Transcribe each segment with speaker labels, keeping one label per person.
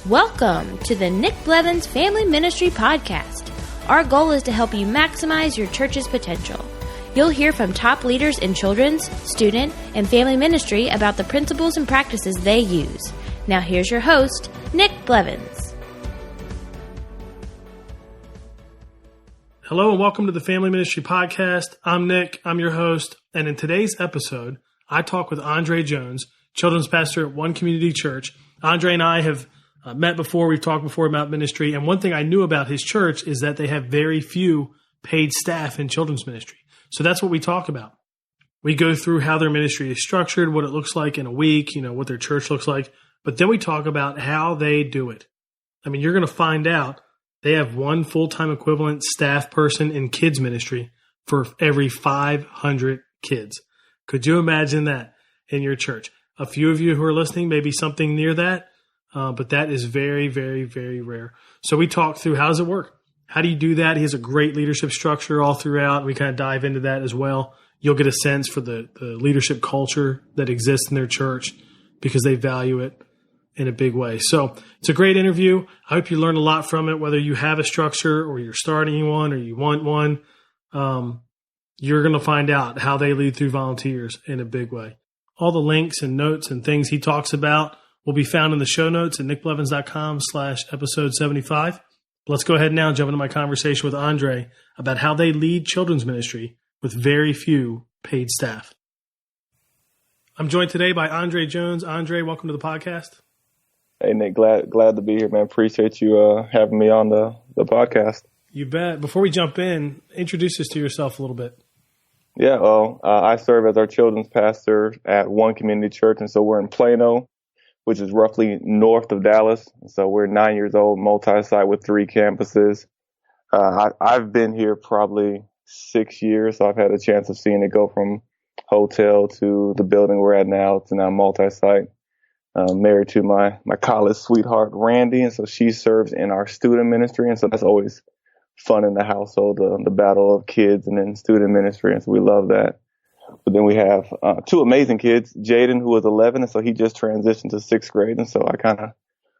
Speaker 1: Welcome to the Nick Blevins Family Ministry Podcast. Our goal is to help you maximize your church's potential. You'll hear from top leaders in children's, student, and family ministry about the principles and practices they use. Now here's your host, Nick Blevins.
Speaker 2: Hello and welcome to the Family Ministry Podcast. I'm Nick, I'm your host, and in today's episode, I talk with Andrae Jones, children's pastor at One Community Church. Andrae and I have met before, we've talked before about ministry, and one thing I knew about his church is that they have very few paid staff in children's ministry. So that's what we talk about. We go through how their ministry is structured, what it looks like in a week, what their church looks like, but then we talk about how they do it. I mean, you're going to find out they have one full-time equivalent staff person in kids ministry for every 500 kids. Could you imagine that in your church? A few of you who are listening, maybe something near that. But that is very, very, very rare. So we talk through how does it work? How do you do that? He has a great leadership structure all throughout. We kind of dive into that as well. You'll get a sense for the leadership culture that exists in their church because they value it in a big way. So it's a great interview. I hope you learn a lot from it, whether you have a structure or you're starting one or you want one. You're going to find out how they lead through volunteers in a big way. All the links and notes and things he talks about will be found in the show notes at nickblevins.com/episode 75. Let's go ahead now and jump into my conversation with Andrae about how they lead children's ministry with very few paid staff. I'm joined today by Andrae Jones. Andrae, welcome to the podcast.
Speaker 3: Hey, Nick, glad to be here, man. Appreciate you having me on the podcast.
Speaker 2: You bet. Before we jump in, introduce us to yourself a little bit.
Speaker 3: Yeah, well, I serve as our children's pastor at One Community Church, and so we're in Plano, which is roughly north of Dallas. So we're 9 years old, multi-site with 3 campuses. I've been here probably 6 years, so I've had a chance of seeing it go from hotel to the building we're at now to now multi-site. Married to my college sweetheart, Randy, and so she serves in our student ministry, and so that's always fun in the household, the battle of kids and then student ministry, and so we love that. But then we have 2 amazing kids, Jaden, who is 11, and so he just transitioned to 6th grade, and so I kind of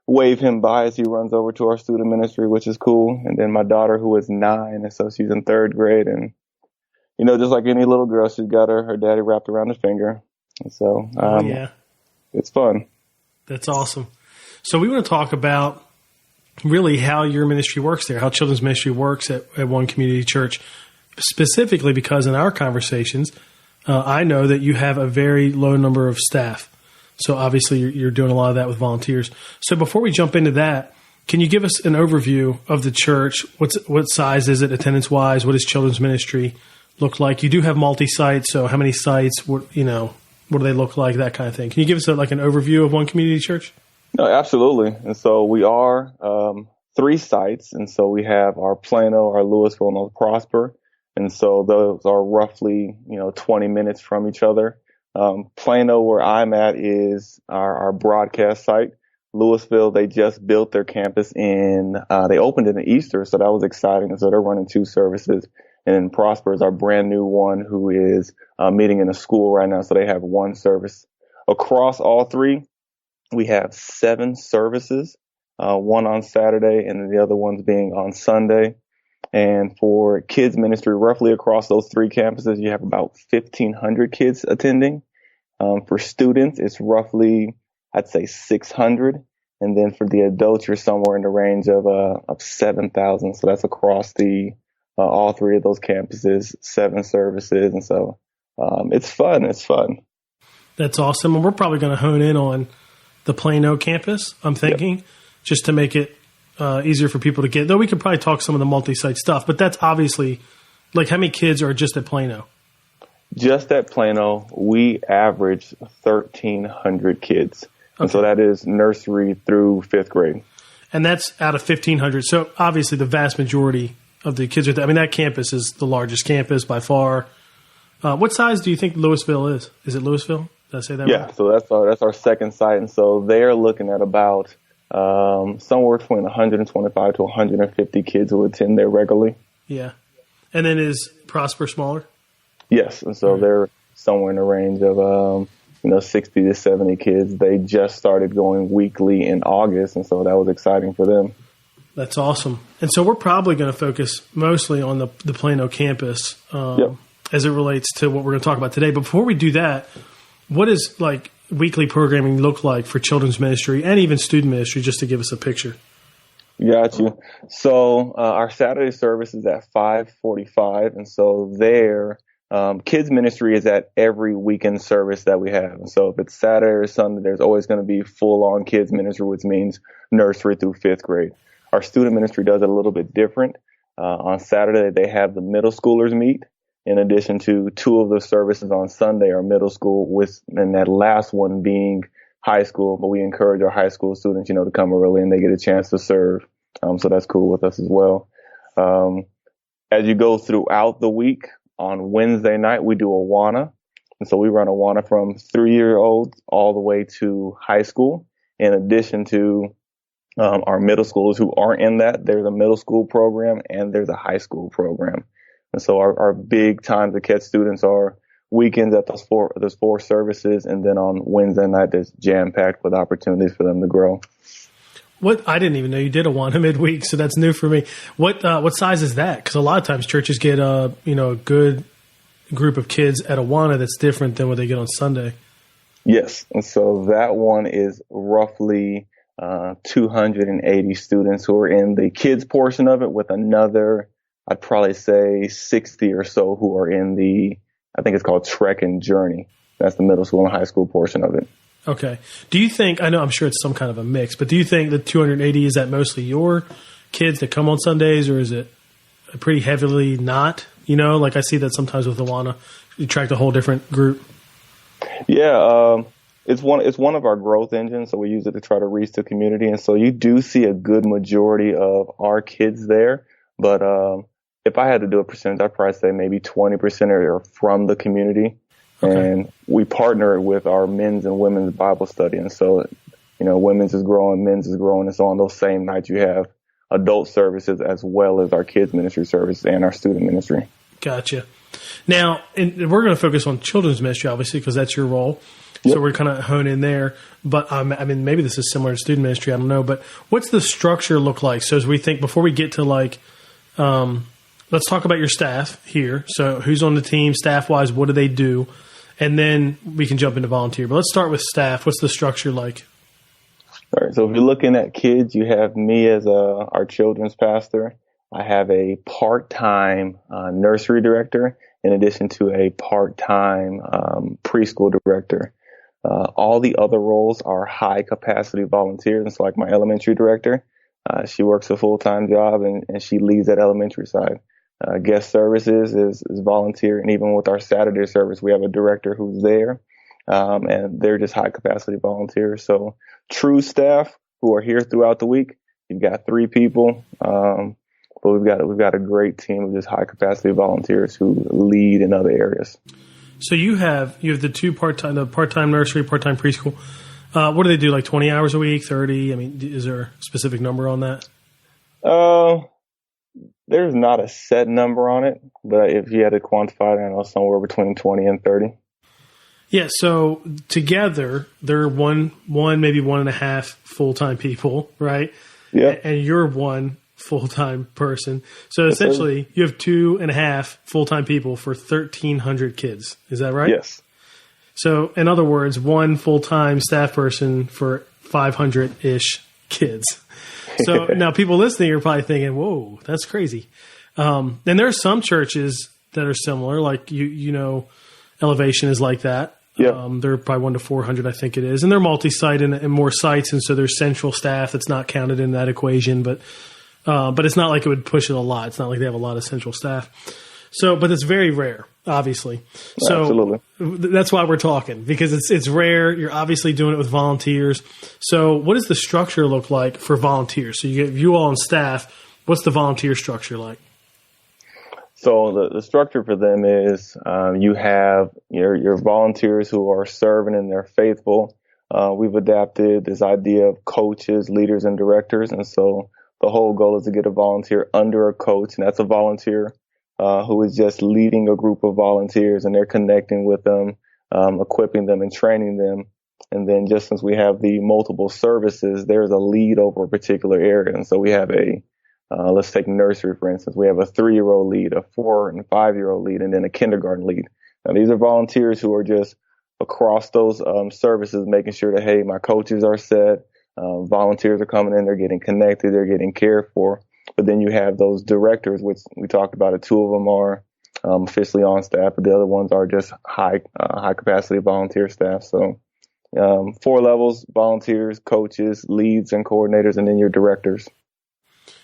Speaker 3: wave him by as he runs over to our student ministry, which is cool. And then my daughter, who is 9, and so she's in 3rd grade, and just like any little girl, she's got her daddy wrapped around her finger, and so it's fun.
Speaker 2: That's awesome. So we want to talk about really how your ministry works there, how children's ministry works at One Community Church, specifically because in our conversations, I know that you have a very low number of staff. So obviously you're doing a lot of that with volunteers. So before we jump into that, can you give us an overview of the church? What size is it attendance-wise? What does children's ministry look like? You do have multi-sites, so how many sites, what do they look like, that kind of thing? Can you give us an overview of One Community Church?
Speaker 3: No, absolutely. And so we are 3 sites. And so we have our Plano, our Louisville, and our Prosper. And so those are roughly, 20 minutes from each other. Plano, where I'm at, is our broadcast site. Louisville, they just built their campus they opened it in Easter, so that was exciting. And so they're running 2 services. And then Prosper is our brand new one who is meeting in a school right now. So they have 1 service. Across all 3, we have 7 services, 1 on Saturday and then the other ones being on Sunday. And for kids ministry, roughly across those 3 campuses, you have about 1,500 kids attending. For students, it's roughly, I'd say 600. And then for the adults, you're somewhere in the range of 7,000. So that's across all 3 of those campuses, 7 services. And so it's fun. It's fun.
Speaker 2: That's awesome. And we're probably going to hone in on the Plano campus, I'm thinking, just to make it easier for people to get. Though we could probably talk some of the multi-site stuff, but that's obviously, how many kids are just at Plano?
Speaker 3: Just at Plano, we average 1,300 kids. Okay. And so that is nursery through 5th grade. And
Speaker 2: that's out of 1,500. So obviously the vast majority of the kids are there. I mean, that campus is the largest campus by far. What size do you think Louisville is? Is it Louisville? Did I say that right?
Speaker 3: Yeah, so that's our 2nd site. And so they're looking at about somewhere between 125 to 150 kids who attend there regularly.
Speaker 2: Yeah. And then is Prosper smaller?
Speaker 3: Yes. And so they're somewhere in the range of 60 to 70 kids. They just started going weekly in August, and so that was exciting for them.
Speaker 2: That's awesome. And so we're probably going to focus mostly on the Plano campus as it relates to what we're going to talk about today. But before we do that, what does like weekly programming look like for children's ministry and even student ministry, just to give us a picture?
Speaker 3: Got you. So our Saturday service is at 5:45, and so there, kids ministry is at every weekend service that we have. And so if it's Saturday or Sunday, there's always going to be full-on kids ministry, which means nursery through fifth grade. Our student ministry does it a little bit different. On Saturday, they have the middle schoolers meet. In addition to two of the services on Sunday are middle school, and that last one being high school. But we encourage our high school students, to come early and they get a chance to serve. So that's cool with us as well. As you go throughout the week, on Wednesday night, we do Awana. And so we run Awana from 3-year-olds all the way to high school. In addition to our middle schoolers who aren't in that, there's a middle school program and there's a high school program. And so our big times to catch students are weekends at those four services. And then on Wednesday night, there's jam-packed with opportunities for them to grow.
Speaker 2: I didn't even know you did Awana midweek, so that's new for me. What size is that? Because a lot of times churches get a good group of kids at Awana that's different than what they get on Sunday.
Speaker 3: Yes, and so that one is roughly 280 students who are in the kids portion of it, with another, I'd probably say 60 or so who are in I think it's called Trek and Journey. That's the middle school and high school portion of it. Okay.
Speaker 2: Do you think, I know I'm sure it's some kind of a mix, but do you think the 280, is that mostly your kids that come on Sundays, or is it pretty heavily not? Like I see that sometimes with Awana, you attract a whole different group.
Speaker 3: Yeah, it's one of our growth engines, so we use it to try to reach the community. And so you do see a good majority of our kids there. But if I had to do a percentage, I'd probably say maybe 20% are from the community. Okay. And we partner with our men's and women's Bible study. And so, women's is growing, men's is growing. And so on those same nights, you have adult services as well as our kids ministry service and our student ministry.
Speaker 2: Gotcha. Now, and we're going to focus on children's ministry, obviously, because that's your role. Yep. So we're kind of hone in there. But maybe this is similar to student ministry. I don't know. But what's the structure look like? So as we think, before we get to let's talk about your staff here. So who's on the team, staff-wise? What do they do? And then we can jump into volunteer. But let's start with staff. What's the structure like?
Speaker 3: All right. So if you're looking at kids, you have me as our children's pastor. I have a part-time nursery director, in addition to a part-time preschool director. All the other roles are high-capacity volunteers. And so like my elementary director, she works a full-time job and she leads that elementary side. Guest services is volunteer. And even with our Saturday service, we have a director who's there, and they're just high capacity volunteers. So true staff who are here throughout the week, you've got 3 people. But we've got a great team of just high capacity volunteers who lead in other areas.
Speaker 2: So you have the 2 part-time nursery, part-time preschool. What do they do? Like 20 hours a week, 30? Is there a specific number on that?
Speaker 3: There's not a set number on it, but if you had to quantify it, I know somewhere between 20 and 30.
Speaker 2: Yeah, so together, they're one, maybe 1.5 full-time people, right?
Speaker 3: Yeah.
Speaker 2: And you're one full-time person. So essentially, you have 2.5 full-time people for 1,300 kids. Is that right?
Speaker 3: Yes.
Speaker 2: So in other words, one full-time staff person for 500-ish kids. So now people listening are probably thinking, whoa, that's crazy. And there are some churches that are similar, like, Elevation is like that.
Speaker 3: Yeah.
Speaker 2: They're probably 1 to 400, I think it is. And they're multi-site and more sites. And so there's central staff that's not counted in that equation. But it's not like it would push it a lot. It's not like they have a lot of central staff. So, but it's very rare, obviously. So
Speaker 3: absolutely.
Speaker 2: That's why we're talking, because it's rare. You're obviously doing it with volunteers. So what does the structure look like for volunteers? So you get you all on staff. What's the volunteer structure like?
Speaker 3: So the structure for them is you have your volunteers who are serving and they're faithful. We've adapted this idea of coaches, leaders, and directors. And so the whole goal is to get a volunteer under a coach, and that's a volunteer who is just leading a group of volunteers, and they're connecting with them. equipping them and training them. And then just since we have the multiple services, there's a lead over a particular area. And so we have let's take nursery, for instance. We have a 3-year-old lead, a 4 and 5-year-old lead, and then a kindergarten lead. Now, these are volunteers who are just across those services, making sure that, hey, my coaches are set, volunteers are coming in, they're getting connected, they're getting cared for. But then you have those directors, which we talked about it. 2 of them are officially on staff, but the other ones are just high capacity volunteer staff. So 4 levels: volunteers, coaches, leads, and coordinators, and then your directors.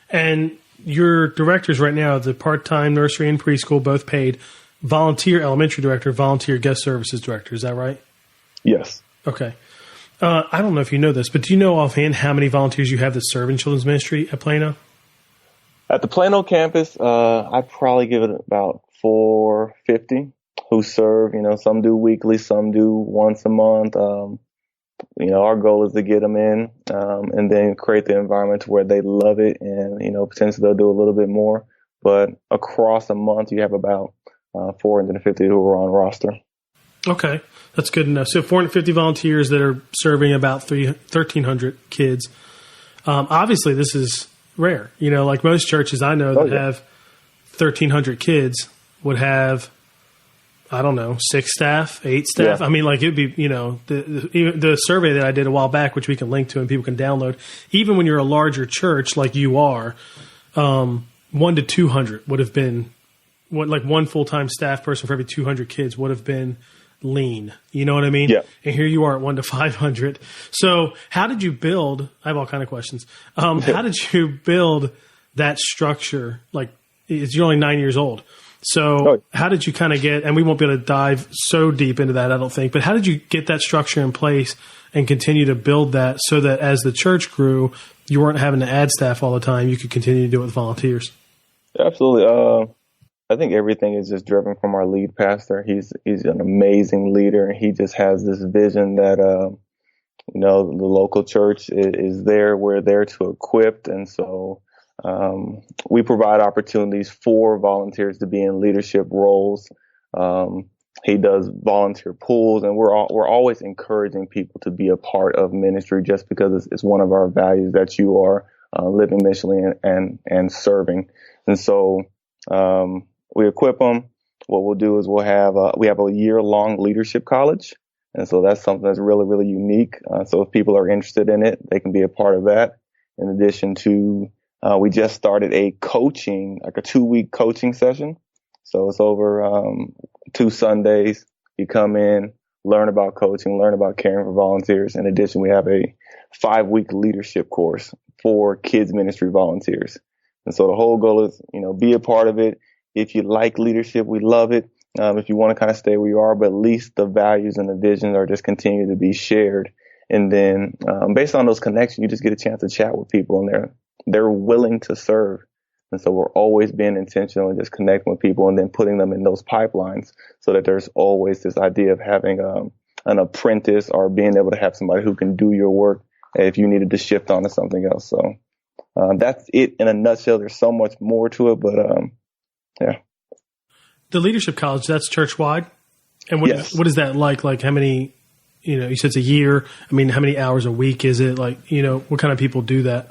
Speaker 2: And your directors right now, the part-time nursery and preschool, both paid. Volunteer elementary director, volunteer guest services director. Is that right?
Speaker 3: Yes.
Speaker 2: Okay. I don't know if you know this, but do you know offhand how many volunteers you have that serve in children's ministry at Plano?
Speaker 3: At the Plano campus, I'd probably give it about 450 who serve. Some do weekly, some do once a month. Our goal is to get them in and then create the environment where they love it, and, potentially they'll do a little bit more. But across a month, you have about 450 who are on roster. Okay,
Speaker 2: that's good enough. So 450 volunteers that are serving about 1,300 kids. Obviously, this is rare. Like most churches I know that have 1,300 kids would have, I don't know, 6 staff, 8 staff. Yeah. I mean, like it'd be, the survey that I did a while back, which we can link to and people can download. Even when you're a larger church like you are, 1 to 200 would have been like one full-time staff person for every 200 kids would have been lean. You know what I mean?
Speaker 3: Yeah.
Speaker 2: And here you are at 1 to 500. So how did you build? I have all kinds of questions. How did you build that structure? Like, you're only 9 years old. So how did you kind of get, and we won't be able to dive so deep into that, I don't think, but how did you get that structure in place and continue to build that so that as the church grew, you weren't having to add staff all the time, you could continue to do it with volunteers?
Speaker 3: Absolutely. I think everything is just driven from our lead pastor. He's an amazing leader, and he just has this vision that, the local church is there. We're there to equip. And so we provide opportunities for volunteers to be in leadership roles. He does volunteer pools, and we're always encouraging people to be a part of ministry just because it's one of our values that you are living missionally and serving. And so we equip them. What we'll do is we have a year-long leadership college. And so that's something that's really, really unique. So if people are interested in it, they can be a part of that. In addition to, we just started a 2-week coaching session. So it's over 2 Sundays. You come in, learn about coaching, learn about caring for volunteers. In addition, we have a 5-week leadership course for kids ministry volunteers. And so the whole goal is, be a part of it. If you like leadership, we love it. If you want to kind of stay where you are, but at least the values and the visions are just continue to be shared. And then based on those connections, you just get a chance to chat with people, and they're willing to serve. And so we're always being intentional and just connecting with people and then putting them in those pipelines so that there's always this idea of having an apprentice or being able to have somebody who can do your work if you needed to shift onto something else. So that's it in a nutshell. There's so much more to it, but yeah.
Speaker 2: The leadership college, that's church-wide? And
Speaker 3: yes.
Speaker 2: What is that like? Like how many, you said it's a year. I mean, how many hours a week is it? Like, what kind of people do that?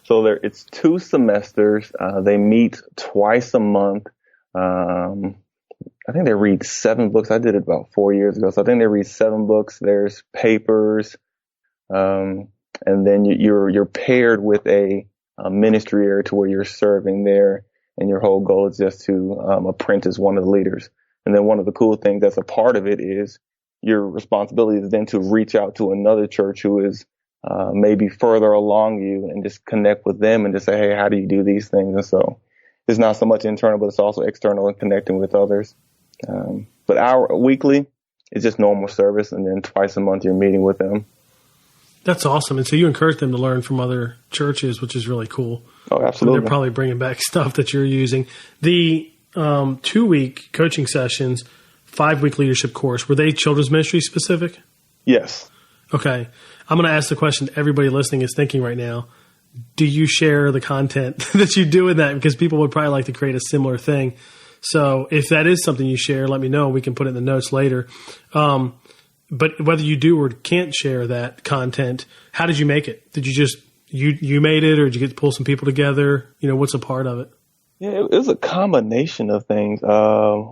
Speaker 3: So it's 2 semesters. They meet twice a month. I think they read 7 books. I did it about 4 years ago. So I think they read 7 books. There's papers. And then you're paired with a ministry area to where you're serving there. And your whole goal is just to apprentice one of the leaders. And then one of the cool things that's a part of it is your responsibility is then to reach out to another church who is maybe further along you and just connect with them and just say, hey, how do you do these things? And so it's not so much internal, but it's also external and connecting with others. But our weekly is just normal service. And then twice a month you're meeting with them.
Speaker 2: That's awesome. And so you encourage them to learn from other churches, which is really cool.
Speaker 3: Oh, absolutely.
Speaker 2: They're probably bringing back stuff that you're using. The 2-week coaching sessions, 5-week leadership course, were they children's ministry specific?
Speaker 3: Yes.
Speaker 2: Okay. I'm going to ask the question everybody listening is thinking right now. Do you share the content that you do in that? Because people would probably like to create a similar thing. So if that is something you share, let me know. We can put it in the notes later. But whether you do or can't share that content, how did you make it? Did you just, you made it, or did you get to pull some people together? What's a part of it?
Speaker 3: Yeah, it was a combination of things.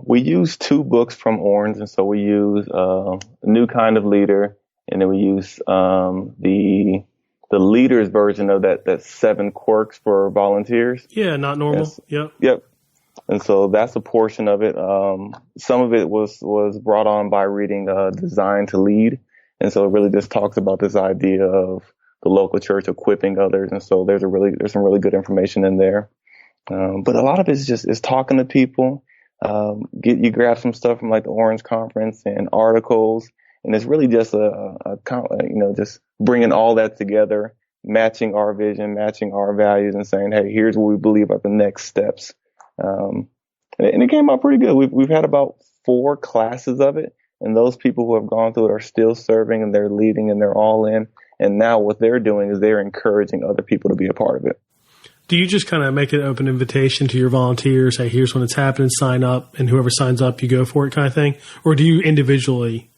Speaker 3: We used 2 books from Orange, and so we used A New Kind of Leader, and then we used the leader's version of that 7 quirks for volunteers.
Speaker 2: Yeah, not normal.
Speaker 3: Yes. Yep. And so that's a portion of it. Some of it was brought on by reading Design to Lead. And so it really just talks about this idea of the local church equipping others. And so there's some really good information in there. But a lot of it is talking to people. You grab some stuff from like the Orange Conference and articles. And it's really just just bringing all that together, matching our vision, matching our values, and saying, hey, here's what we believe are the next steps. And it came out pretty good. We've had about 4 classes of it, and those people who have gone through it are still serving, and they're leading, and they're all in. And now what they're doing is they're encouraging other people to be a part of it.
Speaker 2: Do you just kind of make an open invitation to your volunteers? Hey, here's when it's happening, sign up, and whoever signs up, you go for it kind of thing? Or do you individually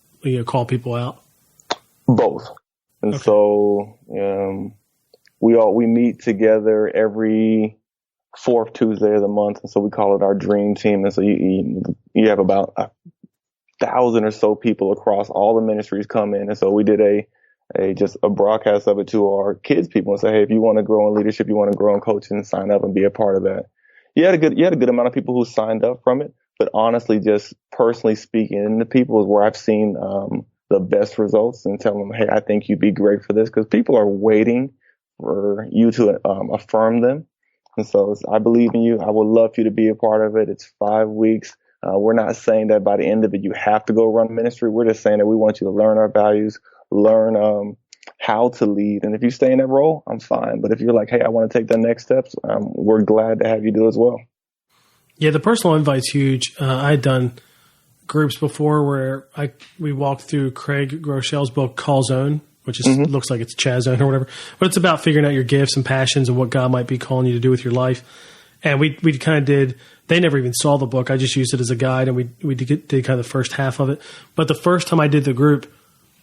Speaker 2: call people out?
Speaker 3: Both. And
Speaker 2: okay.
Speaker 3: So we meet together every 4th Tuesday of the month, and so we call it our dream team. And so you have about 1,000 or so people across all the ministries come in, and so we did a broadcast of it to our kids people and say, hey, if you want to grow in leadership, you want to grow in coaching, sign up and be a part of that. You had a good amount of people who signed up from it, but honestly, just personally speaking, and the people is where I've seen the best results, and telling them, hey, I think you'd be great for this, because people are waiting for you to affirm them. And so I believe in you. I would love for you to be a part of it. It's 5 weeks. We're not saying that by the end of it, you have to go run ministry. We're just saying that we want you to learn our values, learn how to lead. And if you stay in that role, I'm fine. But if you're like, hey, I want to take the next steps, we're glad to have you do as well.
Speaker 2: Yeah, the personal invite's huge. I had done groups before where we walked through Craig Groeschel's book, Call Zone, which is looks like it's Chaz Zone or whatever. But it's about figuring out your gifts and passions and what God might be calling you to do with your life. And we kind of did – they never even saw the book. I just used it as a guide, and we did kind of the first half of it. But the first time I did the group,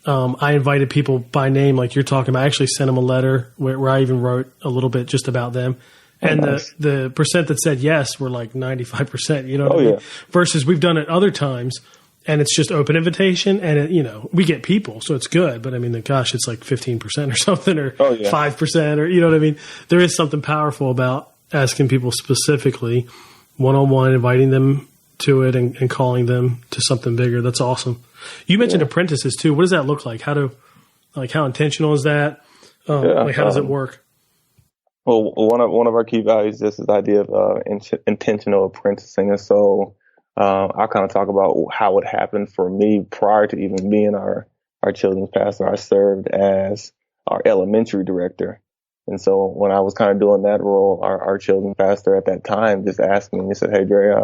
Speaker 2: I invited people by name like you're talking about. I actually sent them a letter where I even wrote a little bit just about them. And the percent that said yes were like 95%, you know what I mean? Yeah. Versus we've done it other times, and it's just open invitation, and we get people, so it's good. But I mean, gosh, it's like 15% or something, or 5%, or you know what I mean? There is something powerful about asking people specifically, one-on-one, inviting them to it and calling them to something bigger. That's awesome. You mentioned apprentices too. What does that look like? How intentional is that? How does it work?
Speaker 3: Well, one of our key values is this idea of intentional apprenticing. And so I'll kind of talk about how it happened for me prior to even being our children's pastor. I served as our elementary director. And so when I was kind of doing that role, our children's pastor at that time just asked me, and he said, hey, Dre,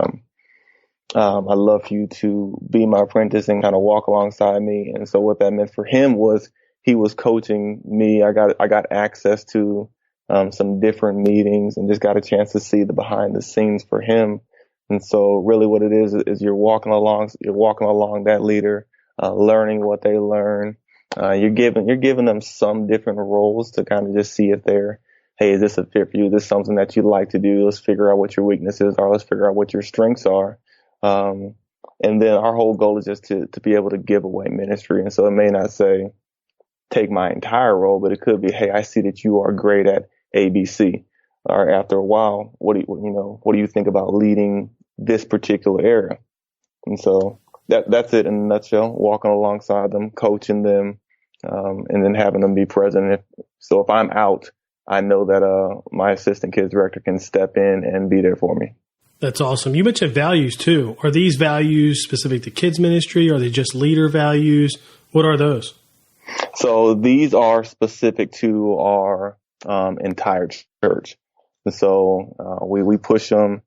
Speaker 3: I'd love for you to be my apprentice and kind of walk alongside me. And so what that meant for him was he was coaching me. I got access to some different meetings and just got a chance to see the behind the scenes for him. And so really what it is you're walking along that leader, learning what they learn. You're giving them some different roles to kind of just see if hey, is this a fit for you? Is this something that you'd like to do? Let's figure out what your weaknesses are. Let's figure out what your strengths are. And then our whole goal is just to be able to give away ministry. And so it may not say take my entire role, but it could be, hey, I see that you are great at ABC. Or after a while, what do you think about leading this particular area? And so that's it in a nutshell, walking alongside them, coaching them, and then having them be present. So if I'm out, I know that my assistant kids director can step in and be there for me.
Speaker 2: That's awesome. You mentioned values too. Are these values specific to kids ministry? Are they just leader values? What are those?
Speaker 3: So these are specific to our entire church. And so we push them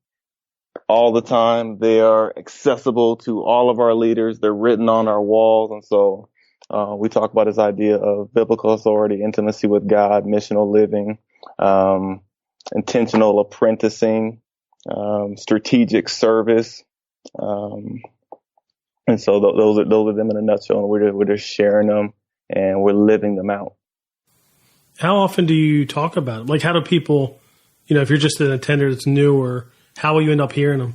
Speaker 3: all the time. They are accessible to all of our leaders. They're written on our walls. And so we talk about this idea of biblical authority, intimacy with God, missional living, intentional apprenticing, strategic service, And so those are them in a nutshell, and we're just sharing them and we're living them out.
Speaker 2: How often do you talk about them? Like, how do people, if you're just an attender that's new, or how will you end up hearing them?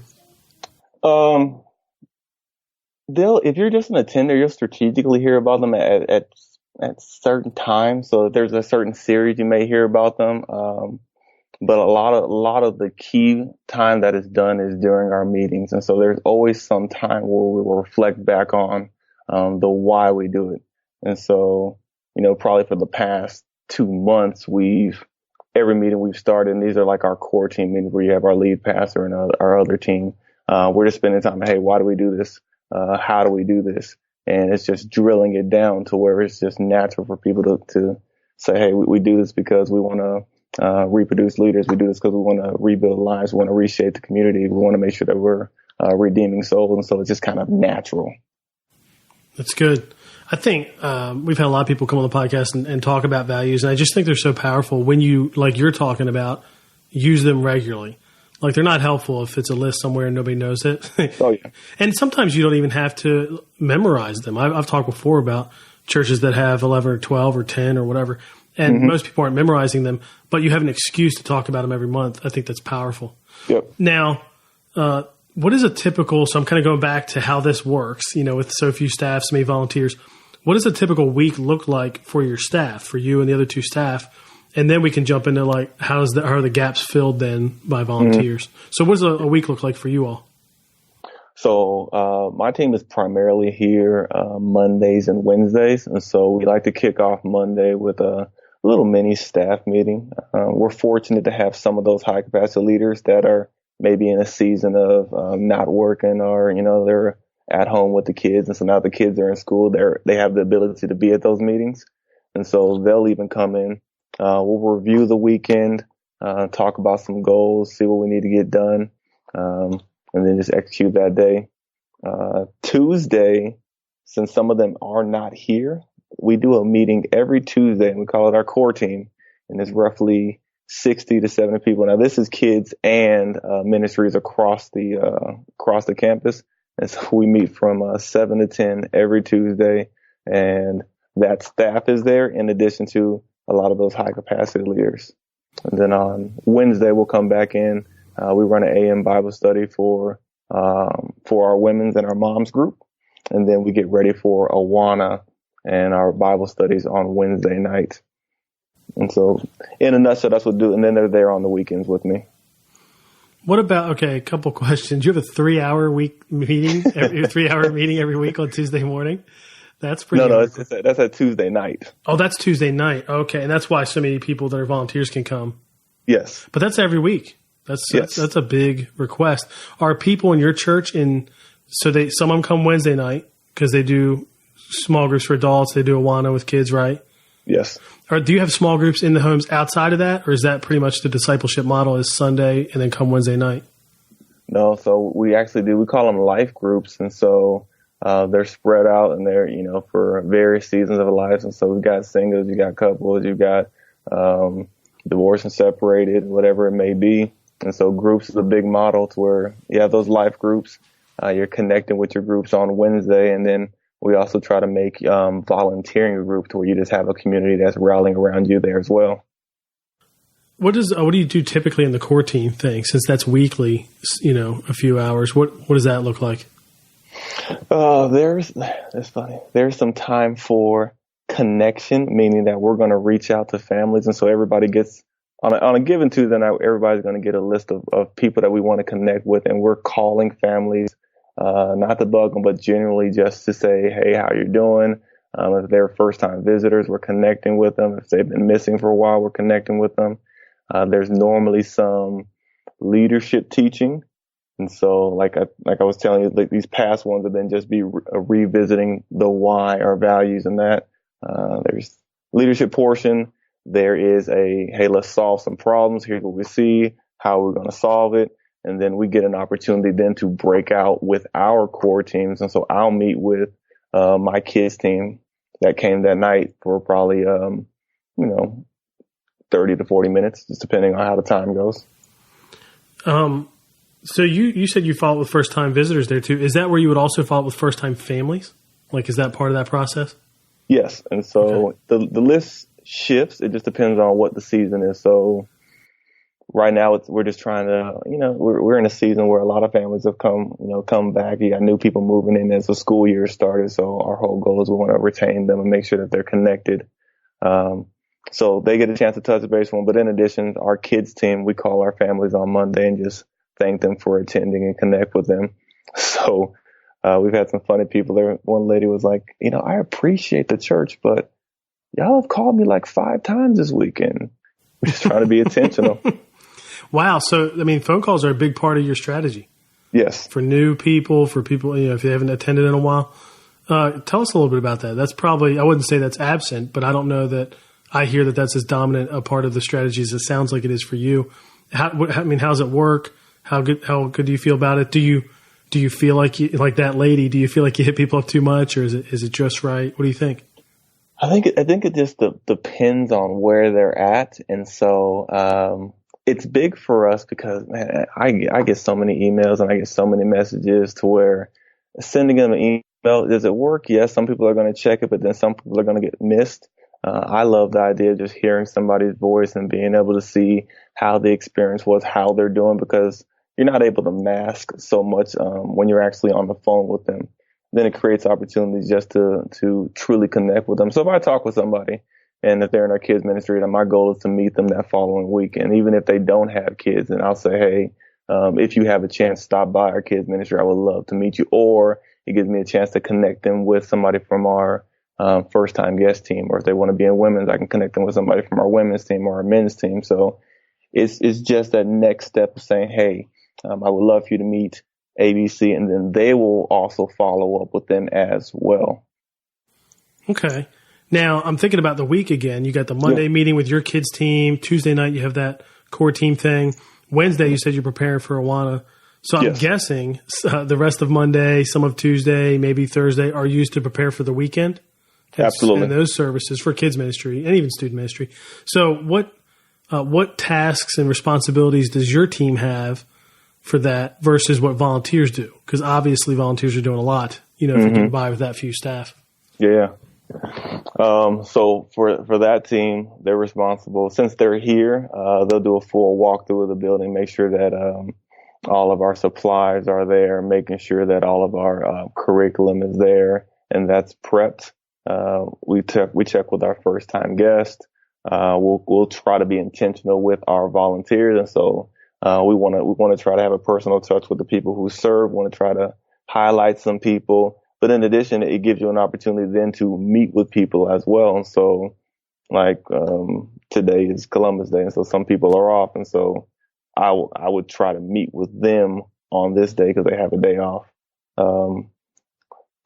Speaker 3: If you're just an attender, you'll strategically hear about them at certain times. So if there's a certain series, you may hear about them. But a lot of the key time that is done is during our meetings. And so there's always some time where we will reflect back on, the why we do it. And so, probably for the past 2 months, every meeting we've started, and these are like our core team meetings where you have our lead pastor and our other team. We're just spending time, hey, why do we do this? How do we do this? And it's just drilling it down to where it's just natural for people to say, hey, we do this because we want to reproduce leaders. We do this because we want to rebuild lives. We want to reshape the community. We want to make sure that we're redeeming souls. And so it's just kind of natural.
Speaker 2: That's good. I think we've had a lot of people come on the podcast and talk about values. And I just think they're so powerful when you, like you're talking about, use them regularly. Like, they're not helpful if it's a list somewhere and nobody knows it.
Speaker 3: Oh, yeah.
Speaker 2: And sometimes you don't even have to memorize them. I've talked before about churches that have 11 or 12 or 10 or whatever. And most people aren't memorizing them, but you have an excuse to talk about them every month. I think that's powerful.
Speaker 3: Yep.
Speaker 2: Now, what is a typical, so I'm kind of going back to how this works, with so few staff, so many volunteers. What does a typical week look like for your staff, for you and the other two staff? And then we can jump into like, how are the gaps filled then by volunteers? So what does a week look like for you all?
Speaker 3: So my team is primarily here Mondays and Wednesdays. And so we like to kick off Monday with a little mini staff meeting. We're fortunate to have some of those high capacity leaders that are maybe in a season of not working, or, they're at home with the kids. And so now the kids are in school, they have the ability to be at those meetings. And so they'll even come in. We'll review the weekend, talk about some goals, see what we need to get done, and then just execute that day. Tuesday, since some of them are not here, we do a meeting every Tuesday, and we call it our core team. And it's roughly 60 to 70 people. Now, this is kids and ministries across the campus. And so we meet from 7 to 10 every Tuesday, and that staff is there in addition to a lot of those high capacity leaders. And then on Wednesday, we'll come back in. We run an AM Bible study for our women's and our moms group. And then we get ready for Awana and our Bible studies on Wednesday night. And so in a nutshell, that's what we do. And then they're there on the weekends with me.
Speaker 2: What about, a couple questions. You have a 3-hour week meeting, 3-hour meeting every week on Tuesday morning? That's pretty.
Speaker 3: No, that's a Tuesday night.
Speaker 2: Oh, that's Tuesday night. Okay. And that's why so many people that are volunteers can come.
Speaker 3: Yes.
Speaker 2: But that's every week. That's a big request. Are people in your church some of them come Wednesday night because they do small groups for adults. They do Awana with kids, right?
Speaker 3: Yes.
Speaker 2: Or do you have small groups in the homes outside of that? Or is that pretty much the discipleship model is Sunday and then come Wednesday night?
Speaker 3: No. So we actually do. We call them life groups. And so they're spread out and they're, for various seasons of life. And so we've got singles, you got couples, you've got divorced and separated, whatever it may be. And so groups is a big model to where you have those life groups. You're connecting with your groups on Wednesday. And then we also try to make volunteering a group to where you just have a community that's rallying around you there as well.
Speaker 2: What do you do typically in the core team thing? Since that's weekly, a few hours, what does that look like?
Speaker 3: That's funny. There's some time for connection, meaning that we're going to reach out to families. And so everybody gets on a given Tuesday night, everybody's going to get a list of people that we want to connect with. And we're calling families, not to bug them, but generally just to say, hey, how you doing? If they're first time visitors, we're connecting with them. If they've been missing for a while, we're connecting with them. There's normally some leadership teaching. And so like I was telling you, like these past ones have been just revisiting the why, our values, and that. There's leadership portion. There is hey, let's solve some problems. Here's what we see, how we're going to solve it. And then we get an opportunity then to break out with our core teams. And so I'll meet with my kids team that came that night for probably, 30 to 40 minutes, just depending on how the time goes.
Speaker 2: So you said you follow with first-time visitors there too. Is that where you would also follow with first-time families? Like, is that part of that process?
Speaker 3: Yes. And so the list shifts. It just depends on what the season is. So right now we're just trying to, we're in a season where a lot of families have come back. You got new people moving in as the school year started. So our whole goal is we want to retain them and make sure that they're connected. So they get a chance to touch base with them. But in addition, our kids team, we call our families on Monday and just thank them for attending and connect with them. So we've had some funny people there. One lady was like, I appreciate the church, but y'all have called me like 5 times this weekend. We're just trying to be intentional.
Speaker 2: Wow. So, phone calls are a big part of your strategy.
Speaker 3: Yes.
Speaker 2: For new people, for people, if they haven't attended in a while. Tell us a little bit about that. That's probably, I wouldn't say that's absent, but I don't know that I hear that that's as dominant a part of the strategy as it sounds like it is for you. How's it work? How good do you feel about it? Do you feel like that lady, do you feel like you hit people up too much, or is it just right? What do you think?
Speaker 3: I think it just depends on where they're at. And so, it's big for us because, man, I get so many emails and I get so many messages to where sending them an email, does it work? Yes, some people are going to check it, but then some people are going to get missed. I love the idea of just hearing somebody's voice and being able to see how the experience was, how they're doing, because you're not able to mask so much when you're actually on the phone with them. Then it creates opportunities just to truly connect with them. So if I talk with somebody and if they're in our kids ministry, then my goal is to meet them that following week. And even if they don't have kids, then I'll say, hey, if you have a chance, stop by our kids ministry. I would love to meet you. Or it gives me a chance to connect them with somebody from our first time guest team, or if they want to be in women's, I can connect them with somebody from our women's team or our men's team. So it's just that next step of saying, hey, I would love for you to meet ABC, and then they will also follow up with them as well.
Speaker 2: Okay. Now I'm thinking about the week again. You got the Monday meeting with your kids team. Tuesday night, you have that core team thing. Wednesday, you said you're preparing for Awana. So I'm guessing the rest of Monday, some of Tuesday, maybe Thursday are used to prepare for the weekend.
Speaker 3: Absolutely.
Speaker 2: And those services for kids ministry and even student ministry. So what tasks and responsibilities does your team have for that versus what volunteers do? Because obviously volunteers are doing a lot, if you can buy with that few staff.
Speaker 3: Yeah. So for that team, they're responsible. Since they're here, they'll do a full walkthrough of the building, make sure that all of our supplies are there, making sure that all of our curriculum is there and that's prepped. We check with our first time guest. We'll try to be intentional with our volunteers. And so, we want to try to have a personal touch with the people who serve, want to try to highlight some people. But in addition, it gives you an opportunity then to meet with people as well. And so today is Columbus Day. And so some people are off. And so I would try to meet with them on this day because they have a day off.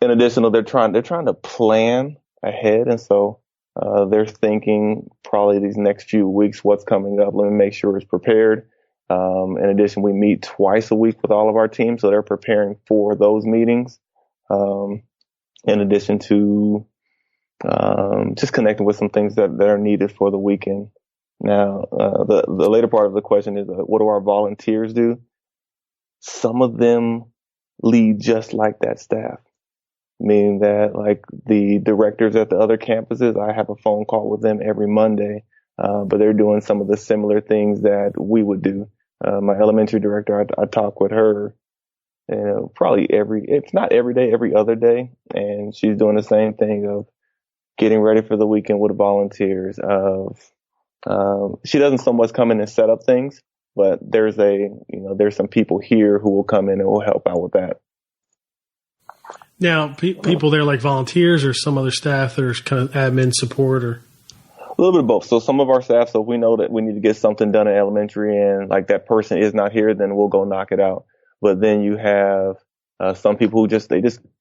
Speaker 3: In addition, they're trying to plan ahead. And so, they're thinking probably these next few weeks, what's coming up. Let me make sure it's prepared. In addition, we meet twice a week with all of our teams. So they're preparing for those meetings. In addition to, just connecting with some things that are needed for the weekend. Now, the later part of the question is, what do our volunteers do? Some of them lead just like that staff. Meaning that like the directors at the other campuses, I have a phone call with them every Monday, but they're doing some of the similar things that we would do. My elementary director, I talk with her, probably it's not every day, every other day. And she's doing the same thing of getting ready for the weekend with volunteers she doesn't so much come in and set up things, but there's some people here who will come in and will help out with that.
Speaker 2: Now, people there like volunteers or some other staff that are kind of admin support or?
Speaker 3: A little bit of both. So some of our staff, so if we know that we need to get something done in elementary and like that person is not here, then we'll go knock it out. But then you have some people who just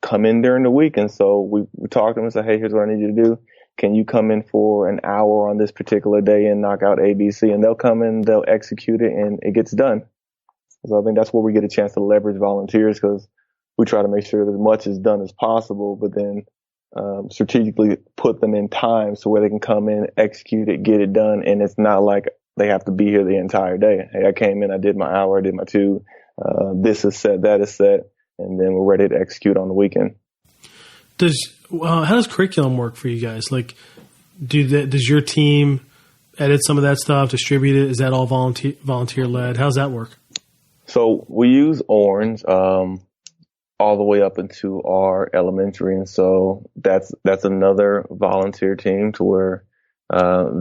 Speaker 3: come in during the week. And so we talk to them and say, hey, here's what I need you to do. Can you come in for an hour on this particular day and knock out ABC? And they'll come in, they'll execute it, and it gets done. So I think that's where we get a chance to leverage volunteers because we try to make sure that as much is done as possible, but then strategically put them in time so where they can come in, execute it, get it done. And it's not like they have to be here the entire day. Hey, I came in, I did my hour, I did my 2, this is set, that is set, and then we're ready to execute on the weekend.
Speaker 2: How does curriculum work for you guys? Like, does your team edit some of that stuff, distribute it? Is that all volunteer led? How's that work?
Speaker 3: So we use Orange all the way up into our elementary, and so that's another volunteer team to where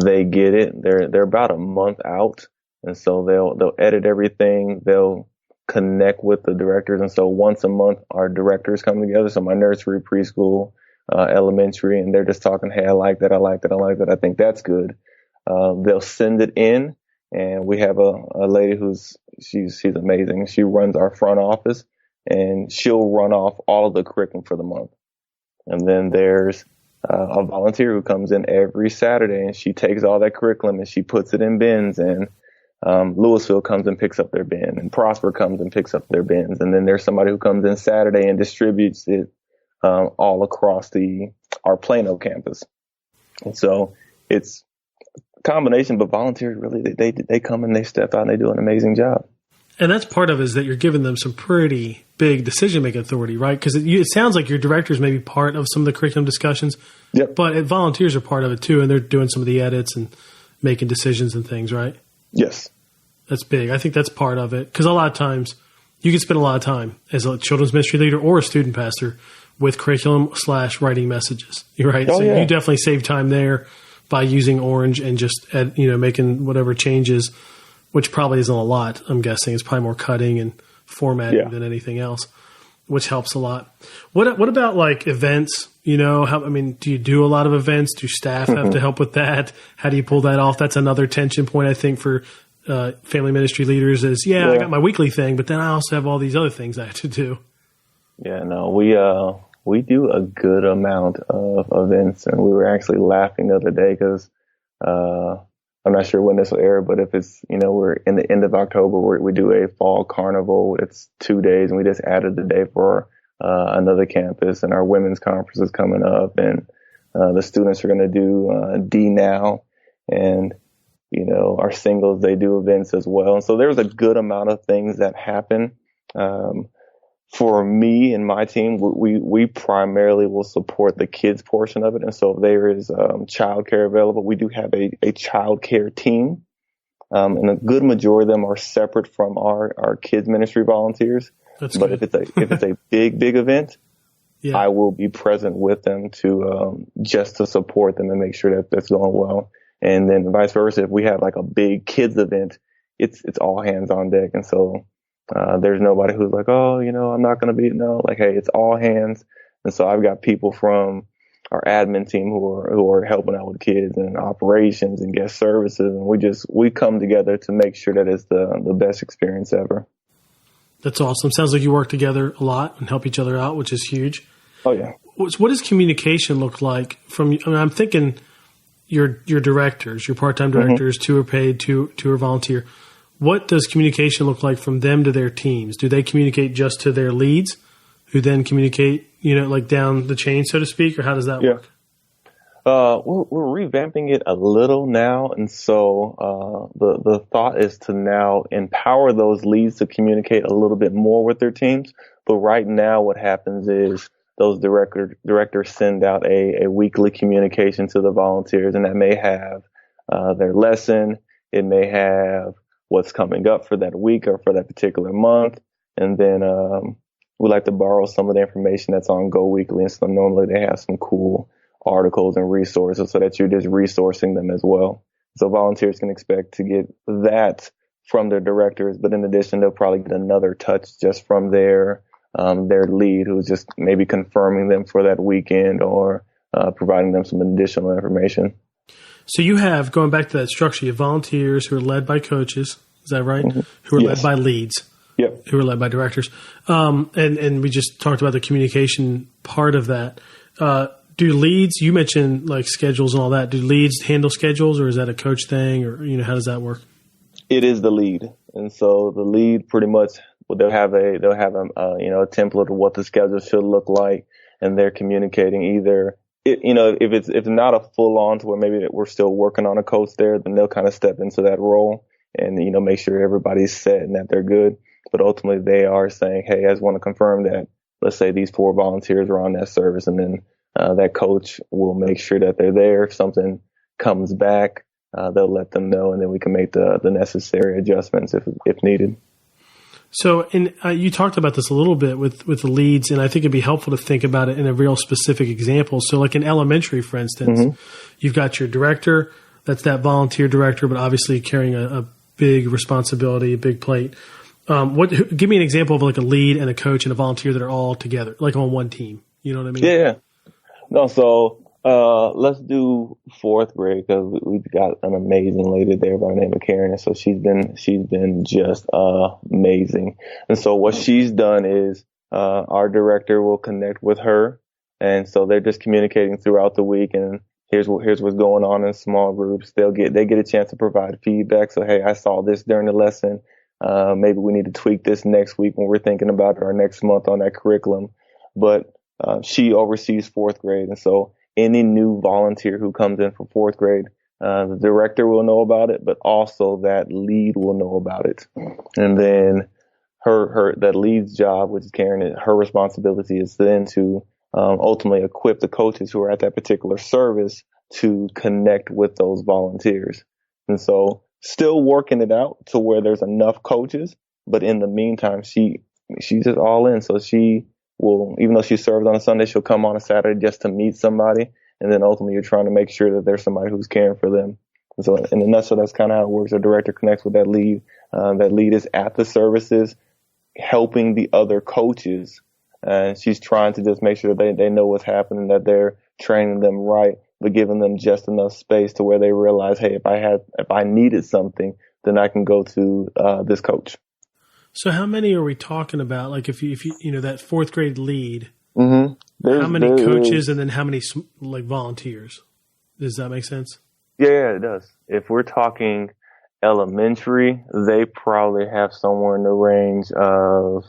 Speaker 3: they get it. They're about a month out, and so they'll edit everything. They'll connect with the directors, and so once a month our directors come together. So my nursery, preschool, elementary, and they're just talking, hey, I like that, I think that's good. They'll send it in, and we have a lady she's amazing. She runs our front office, and she'll run off all of the curriculum for the month. And then there's a volunteer who comes in every Saturday, and she takes all that curriculum and she puts it in bins, and Louisville comes and picks up their bin, and Prosper comes and picks up their bins. And then there's somebody who comes in Saturday and distributes it all across our Plano campus. And so it's a combination, but volunteers really, they come and they step out and they do an amazing job.
Speaker 2: And that's part of it, is that you're giving them some pretty big decision-making authority, right? Because it sounds like your directors may be part of some of the curriculum discussions,
Speaker 3: yep.
Speaker 2: But volunteers are part of it too, and they're doing some of the edits and making decisions and things, right?
Speaker 3: Yes.
Speaker 2: That's big. I think that's part of it, because a lot of times you can spend a lot of time as a children's ministry leader or a student pastor with curriculum / writing messages, right?
Speaker 3: Oh,
Speaker 2: so
Speaker 3: yeah.
Speaker 2: you definitely save time there by using Orange and just making whatever changes, which probably isn't a lot. I'm guessing it's probably more cutting and formatting than anything else, which helps a lot. What about like events? Do you do a lot of events? Do staff have to help with that? How do you pull that off? That's another tension point, I think, for family ministry leaders is, I got my weekly thing, but then I also have all these other things I have to do.
Speaker 3: Yeah, no, we do a good amount of events, and we were actually laughing the other day because I'm not sure when this will air, but if it's, we're in the end of October, we do a fall carnival. It's 2 days, and we just added the day for another campus, and our women's conference is coming up, and the students are going to do D Now, and our singles, they do events as well. And so there's a good amount of things that happen. For me and my team, we primarily will support the kids portion of it. And so if there is childcare available, we do have a childcare team. And a good majority of them are separate from our kids ministry volunteers.
Speaker 2: That's
Speaker 3: but
Speaker 2: good.
Speaker 3: if it's a big event, I will be present with them to just to support them and make sure that that's going well. And then vice versa, if we have like a big kids event, it's all hands on deck. And so there's nobody who's like, oh, I'm not going to be, no, like, hey, it's all hands. And so I've got people from our admin team who are helping out with kids and operations and guest services. And we come together to make sure that it's the best experience ever.
Speaker 2: That's awesome. Sounds like you work together a lot and help each other out, which is huge.
Speaker 3: Oh yeah.
Speaker 2: What does communication look like I'm thinking your directors, your part-time directors, 2 are paid, 2 are volunteer. What does communication look like from them to their teams? Do they communicate just to their leads, who then communicate, like down the chain, so to speak, or how does that work?
Speaker 3: We're revamping it a little now, and so the thought is to now empower those leads to communicate a little bit more with their teams. But right now, what happens is those directors send out a weekly communication to the volunteers, and that may have their lesson. It may have what's coming up for that week or for that particular month. And then we like to borrow some of the information that's on Go Weekly. And so normally they have some cool articles and resources so that you're just resourcing them as well. So volunteers can expect to get that from their directors, but in addition, they'll probably get another touch just from their lead, who's just maybe confirming them for that weekend or providing them some additional information.
Speaker 2: So you have, going back to that structure, you have volunteers who are led by coaches, is that right? Mm-hmm. Who are led by leads, who are led by directors. And we just talked about the communication part of that. Do leads, you mentioned like schedules and all that, do leads handle schedules, or is that a coach thing, or how does that work?
Speaker 3: It is the lead. And so the lead pretty much, they'll have a template of what the schedule should look like, and they're communicating either if it's not a full on to where maybe we're still working on a coach there, then they'll kind of step into that role and, make sure everybody's set and that they're good. but ultimately they are saying, hey, I just want to confirm that, let's say these 4 volunteers are on that service, and then that coach will make sure that they're there. If something comes back, they'll let them know, and then we can make the necessary adjustments if needed.
Speaker 2: So, you talked about this a little bit with the leads, and I think it'd be helpful to think about it in a real specific example. So, like in elementary, for instance, you've got your director, that's that volunteer director, but obviously carrying a big responsibility, a big plate. Give me an example of like a lead and a coach and a volunteer that are all together, like on one team. You know what I mean?
Speaker 3: Yeah. No, so let's do 4th grade, because we've got an amazing lady there by the name of Karen, and so she's been just amazing. And so what she's done is our director will connect with her, and so they're just communicating throughout the week, and here's what's going on in small groups. They get a chance to provide feedback. So, hey, I saw this during the lesson. Maybe we need to tweak this next week when we're thinking about it, or next month on that curriculum. But she oversees 4th grade, and so any new volunteer who comes in for 4th grade, the director will know about it, but also that lead will know about it. And then that lead's job, which is Karen, her responsibility is then to ultimately equip the coaches who are at that particular service to connect with those volunteers. And so still working it out to where there's enough coaches, but in the meantime, she's just all in. So she will, even though she serves on a Sunday, she'll come on a Saturday just to meet somebody. And then ultimately you're trying to make sure that there's somebody who's caring for them. And so in a nutshell, that's kind of how it works. The director connects with that lead. That lead is at the services, helping the other coaches. And she's trying to just make sure that they know what's happening, that they're training them right, but giving them just enough space to where they realize, hey, if I needed something, then I can go to this coach.
Speaker 2: So how many are we talking about? Like if you that 4th grade lead,
Speaker 3: how
Speaker 2: many coaches and then how many like volunteers? Does that make sense?
Speaker 3: Yeah, it does. If we're talking elementary, they probably have somewhere in the range of,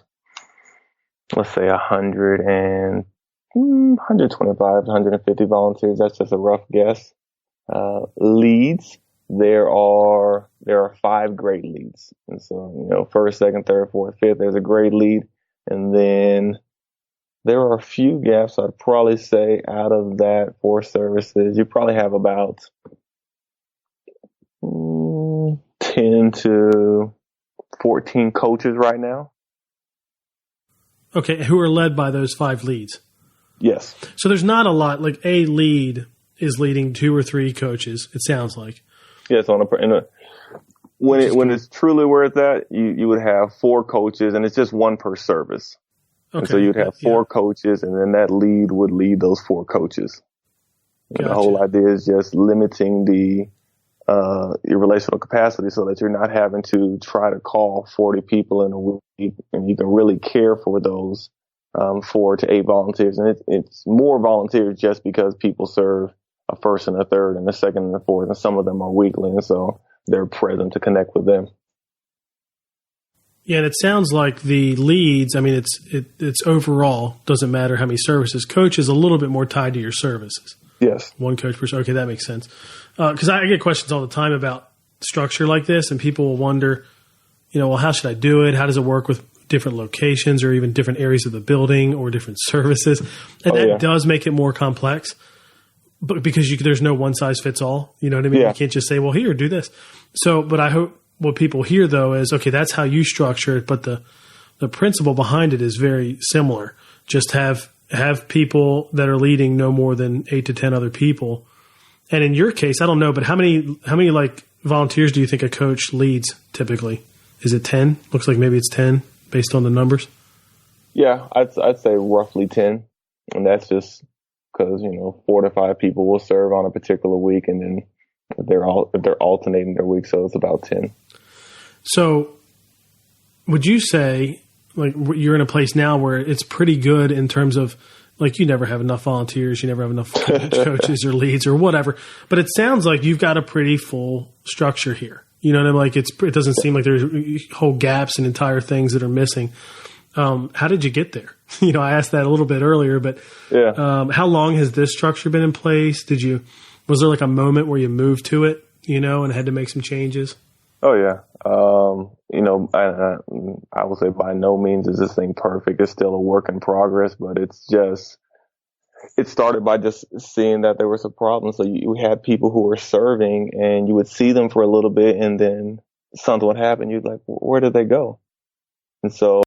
Speaker 3: let's say 125, 150 volunteers. That's just a rough guess. Leads, there are 5 grade leads. And so, 1st, 2nd, 3rd, 4th, 5th, there's a grade lead. And then there are a few gaps. I'd probably say out of that 4 services, you probably have about 10 to 14 coaches right now.
Speaker 2: Okay, who are led by those 5 leads?
Speaker 3: Yes.
Speaker 2: So there's not a lot. Like a lead is leading 2 or 3 coaches. It sounds like.
Speaker 3: Yes, when it's truly where it's at, you would have 4 coaches, and it's just 1 per service. Okay. And so you'd have 4 coaches, and then that lead would lead those 4 coaches. Gotcha. The whole idea is just limiting your relational capacity so that you're not having to try to call 40 people in a week, and you can really care for those 4 to 8 volunteers. And it's more volunteers just because people serve a 1st and a 3rd and a 2nd and a 4th, and some of them are weekly, and so they're present to connect with them.
Speaker 2: Yeah, and it sounds like the leads, I mean, it's overall, doesn't matter how many services. Coach is a little bit more tied to your services.
Speaker 3: Yes. 1
Speaker 2: coach per service. Okay, that makes sense. Because I get questions all the time about structure like this, and people will wonder, well, how should I do it? How does it work with different locations or even different areas of the building or different services? And that does make it more complex. But because there's no one size fits all, you know what I mean? Yeah. You can't just say, well, here, do this. So, but I hope what people hear though is, okay, that's how you structure it, but the principle behind it is very similar. Just have people that are leading no more than 8 to 10 other people. And in your case, I don't know, but how many like volunteers do you think a coach leads typically? Is it 10? Looks like maybe it's 10 based on the numbers.
Speaker 3: Yeah, I'd say roughly 10, and that's just because 4 to 5 people will serve on a particular week, and then if they're alternating their week, so it's about 10. So,
Speaker 2: would you say like you're in a place now where it's pretty good in terms of like you never have enough volunteers, you never have enough coaches or leads or whatever, but it sounds like you've got a pretty full structure here. You know what I mean? Like it doesn't seem like there's whole gaps and entire things that are missing. How did you get there? I asked that a little bit earlier, but how long has this structure been in place? Was there like a moment where you moved to it, and had to make some changes?
Speaker 3: Oh yeah. I would say by no means is this thing perfect. It's still a work in progress, but it started by just seeing that there was a problem. So you had people who were serving and you would see them for a little bit and then something would happen. You'd like, where did they go? And so,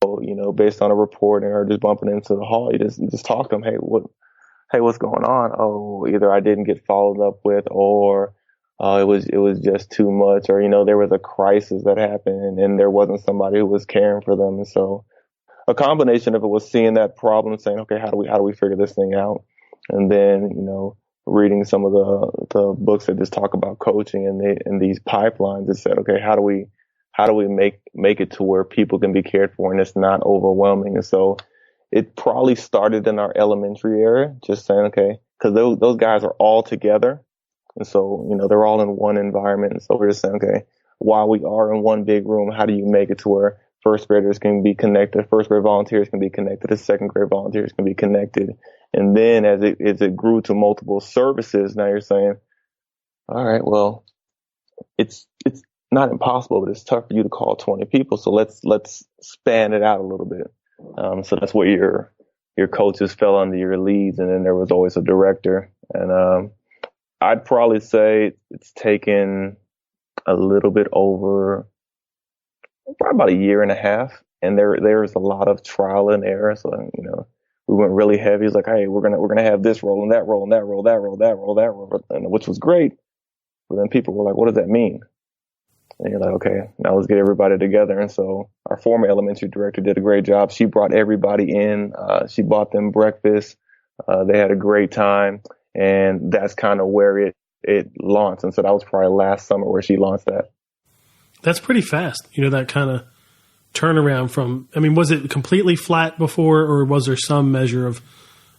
Speaker 3: based on a reporting or just bumping into the hall, you just talk to them. Hey, what's going on? Oh, either I didn't get followed up with, or it was just too much, or there was a crisis that happened and there wasn't somebody who was caring for them. And so a combination of it was seeing that problem, saying, okay, how do we figure this thing out? And then, reading some of the books that just talk about coaching and these pipelines that said, okay, how do we make it to where people can be cared for and it's not overwhelming? And so it probably started in our elementary area, just saying, okay, because those guys are all together. And so, they're all in one environment. And so we're just saying, okay, while we are in one big room, how do you make it to where first graders can be connected, first grade volunteers can be connected, the second grade volunteers can be connected. And then as it grew to multiple services, now you're saying, all right, well, it's not impossible, but it's tough for you to call 20 people. So let's span it out a little bit. So that's where your coaches fell under your leads. And then there was always a director. And, I'd probably say it's taken a little bit over probably about a year and a half. And there's a lot of trial and error. So, we went really heavy. It's like, hey, we're going to have this role and that role and that role, that role, that role, that role, and which was great. But then people were like, what does that mean? And you're like, okay, now let's get everybody together. And so our former elementary director did a great job. She brought everybody in. She bought them breakfast. They had a great time. And that's kind of where it launched. And so that was probably last summer where she launched that.
Speaker 2: That's pretty fast. That kind of turnaround from, was it completely flat before, or was there some measure of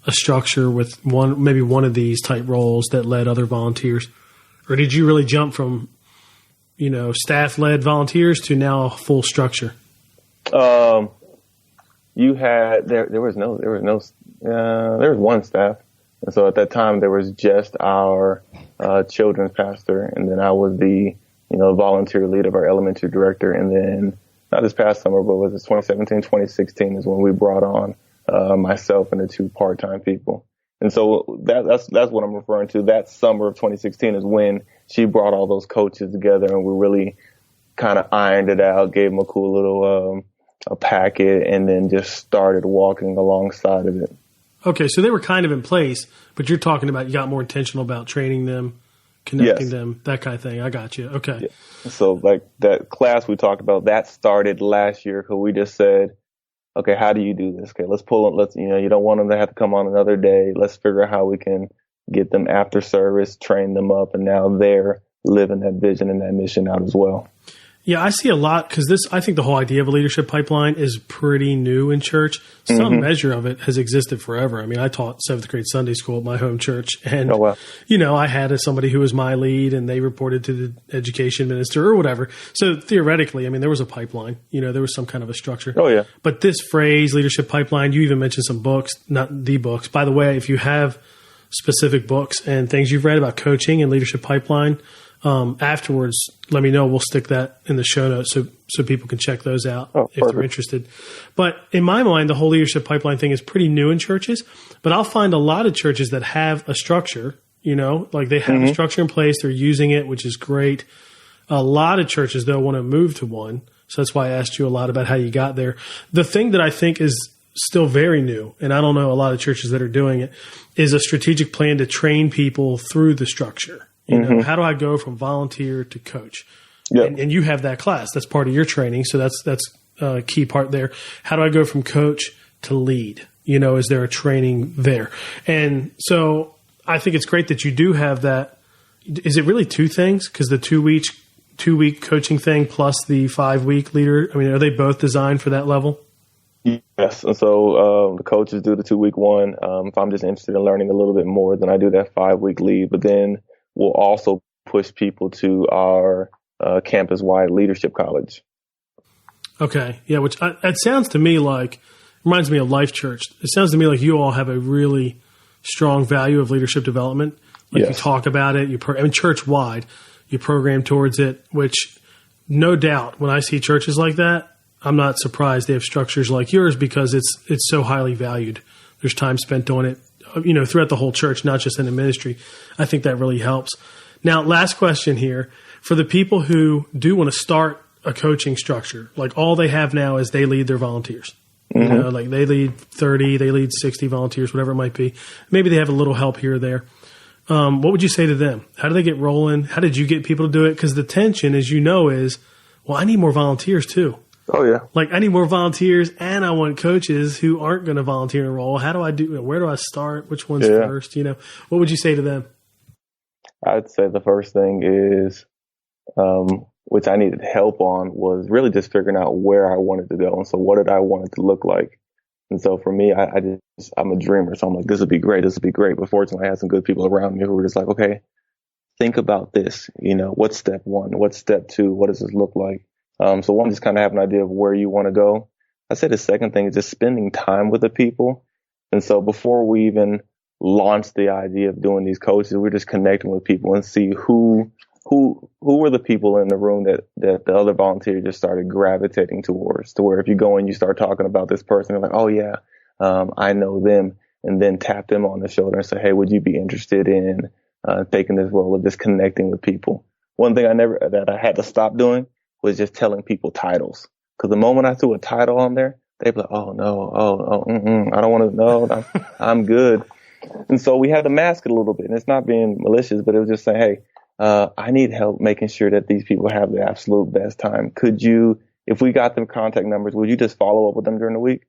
Speaker 2: a structure with maybe one of these type roles that led other volunteers? Or did you really jump from, staff-led volunteers to now full structure?
Speaker 3: You had, there was one staff. And so at that time, there was just our children's pastor, and then I was the volunteer lead of our elementary director. And then not this past summer, but was it 2017, 2016 is when we brought on myself and the two part-time people. And so that's what I'm referring to. That summer of 2016 is when she brought all those coaches together, and we really kind of ironed it out, gave them a cool little a packet, and then just started walking alongside of it.
Speaker 2: Okay, so they were kind of in place, but you're talking about you got more intentional about training them, connecting them, that kind of thing. I got you. Okay.
Speaker 3: Yeah. So like that class we talked about, that started last year because we just said, okay, how do you do this? Okay, let's pull them. You don't want them to have to come on another day. Let's figure out how we can get them after service, train them up, and now they're living that vision and that mission out as well.
Speaker 2: Yeah, I see a lot because I think the whole idea of a leadership pipeline is pretty new in church. Some measure of it has existed forever. I taught 7th grade Sunday school at my home church, and I had somebody who was my lead, and they reported to the education minister or whatever. So theoretically, there was a pipeline. There was some kind of a structure.
Speaker 3: Oh yeah.
Speaker 2: But this phrase, leadership pipeline, you even mentioned some books, not the books. By the way, if you have specific books and things you've read about coaching and leadership pipeline, afterwards, let me know. We'll stick that in the show notes so people can check those out if they're interested. But in my mind, the whole leadership pipeline thing is pretty new in churches. But I'll find a lot of churches that have a structure, like they have a structure in place. They're using it, which is great. A lot of churches, though, want to move to one. So that's why I asked you a lot about how you got there. The thing that I think is still very new, and I don't know a lot of churches that are doing it, is a strategic plan to train people through the structure. How do I go from volunteer to coach? Yep. And you have that class. That's part of your training. So that's a key part there. How do I go from coach to lead? Is there a training there? And so I think it's great that you do have that. Is it really two things? Because the 2-week coaching thing plus the 5-week leader, are they both designed for that level?
Speaker 3: Yes. And so the coaches do the 2-week one. If I'm just interested in learning a little bit more, then I do that 5-week lead. But then we'll also push people to our campus-wide leadership college. Okay.
Speaker 2: Yeah, which it sounds to me like, reminds me of Life Church. It sounds to me like you all have a really strong value of leadership development. Like you talk about it, church-wide, you program towards it, which no doubt when I see churches like that, I'm not surprised they have structures like yours because it's so highly valued. There's time spent on it, throughout the whole church, not just in the ministry. I think that really helps. Now, last question here. For the people who do want to start a coaching structure, like all they have now is they lead their volunteers.
Speaker 3: Mm-hmm.
Speaker 2: Like they lead 30, they lead 60 volunteers, whatever it might be. Maybe they have a little help here or there. What would you say to them? How do they get rolling? How did you get people to do it? Because the tension, as you know, is, well, I need more volunteers too.
Speaker 3: Oh, yeah.
Speaker 2: Like I need more volunteers and I want coaches who aren't going to volunteer and enroll. How do I do it? Where do I start? Which one's first? What would you say to them?
Speaker 3: I'd say the first thing is, which I needed help on, was really just figuring out where I wanted to go. And so what did I want it to look like? And so for me, I'm a dreamer. So I'm like, this would be great. This would be great. But fortunately, I had some good people around me who were just like, okay, think about this. What's step one? What's step two? What does this look like? So one, just kind of have an idea of where you want to go. I'd say the second thing is just spending time with the people. And so before we even launched the idea of doing these coaches, we're just connecting with people and see who were the people in the room that the other volunteers just started gravitating towards, to where if you go and you start talking about this person, you're like, oh yeah, I know them, and then tap them on the shoulder and say, hey, would you be interested in taking this role of just connecting with people? One thing that I had to stop doing was just telling people titles. Because the moment I threw a title on there, they'd be like, oh no, I don't want to know, I'm good. And so we had to mask it a little bit, and it's not being malicious, but it was just saying, hey, I need help making sure that these people have the absolute best time. Could you, if we got their contact numbers, would you just follow up with them during the week?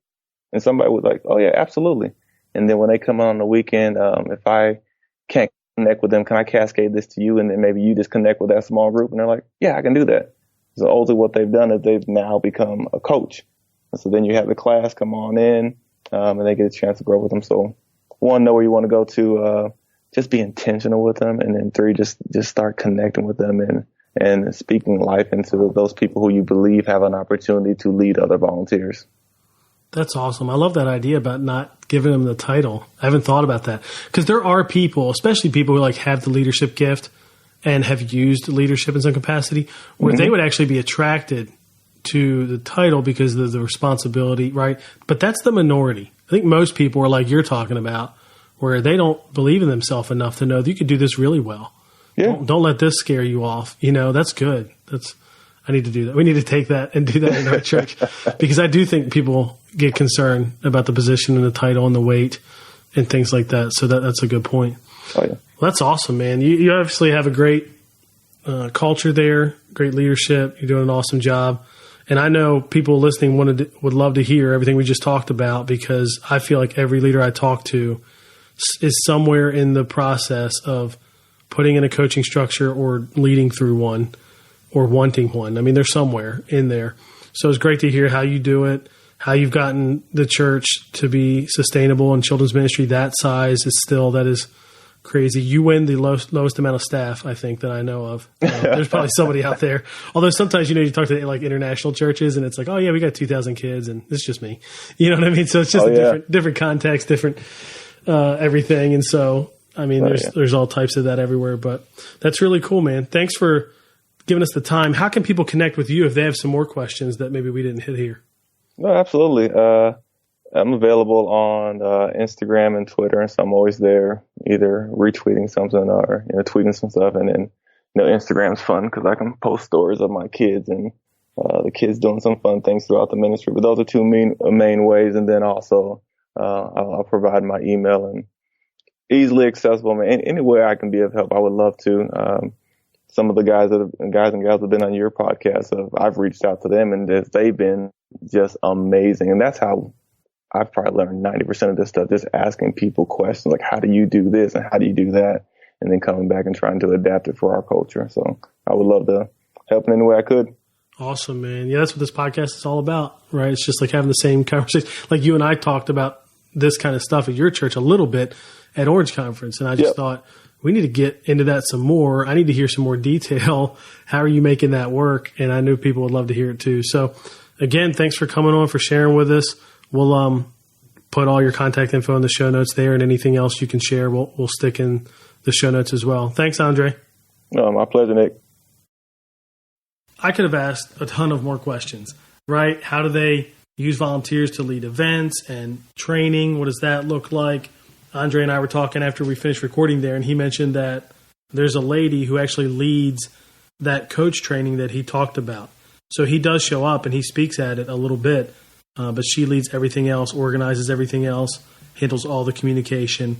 Speaker 3: And somebody was like, oh yeah, absolutely. And then when they come on the weekend, if I can't connect with them, can I cascade this to you? And then maybe you just connect with that small group. And they're like, yeah, I can do that. So ultimately what they've done is they've now become a coach. And so then you have the class come on in, and they get a chance to grow with them. So one, know where you want to go to, just be intentional with them. And then three, just start connecting with them and speaking life into those people who you believe have an opportunity to lead other volunteers.
Speaker 2: That's awesome. I love that idea about not giving them the title. I haven't thought about that, because there are people, especially people who have the leadership gift and have used leadership in some capacity, where they would actually be attracted to the title because of the responsibility, right? But that's the minority. I think most people are like you're talking about, where they don't believe in themselves enough to know that you could do this really well. Yeah. Don't let this scare you off. That's good. I need to do that. We need to take that and do that in our church, because I do think people get concerned about the position and the title and the weight and things like that. So that's a good point. Oh, yeah. Well, that's awesome, man. You obviously have a great culture there, great leadership. You're doing an awesome job. And I know people listening would love to hear everything we just talked about, because I feel like every leader I talk to is somewhere in the process of putting in a coaching structure or leading through one or wanting one. I mean, they're somewhere in there. So it's great to hear how you do it, how you've gotten the church to be sustainable, and children's ministry that size that is crazy. You win the lowest amount of staff, I think, that I know of. There's probably somebody out there. Although sometimes, you talk to international churches and it's like, oh yeah, we got 2,000 kids and it's just me. You know what I mean? So it's just different context, different everything. And so, I mean, there's all types of that everywhere, but that's really cool, man. Thanks for giving us the time. How can people connect with you if they have some more questions that maybe we didn't hit here?
Speaker 3: No, absolutely. I'm available on Instagram and Twitter, and so I'm always there, either retweeting something or tweeting some stuff. And then Instagram's fun because I can post stories of my kids and the kids doing some fun things throughout the ministry. But those are two main ways. And then also I'll provide my email, and easily accessible. Any way I can be of help, I would love to. Some of the guys and gals that have been on your podcast, I've reached out to them, and they've been just amazing. And that's how I've probably learned 90% of this stuff, just asking people questions like, how do you do this and how do you do that? And then coming back and trying to adapt it for our culture. So I would love to help in any way I could.
Speaker 2: Awesome, man. Yeah, that's what this podcast is all about, right? It's just like having the same conversation. Like you and I talked about this kind of stuff at your church a little bit at Orange Conference. And I just thought, we need to get into that some more. I need to hear some more detail. How are you making that work? And I knew people would love to hear it too. So again, thanks for coming on, for sharing with us. We'll put all your contact info in the show notes there, and anything else you can share, we'll stick in the show notes as well. Thanks, Andrae.
Speaker 3: No, my pleasure, Nick.
Speaker 2: I could have asked a ton of more questions, right? How do they use volunteers to lead events and training? What does that look like? Andrae and I were talking after we finished recording there, and he mentioned that there's a lady who actually leads that coach training that he talked about. So he does show up and he speaks at it a little bit, but she leads everything else, organizes everything else, handles all the communication.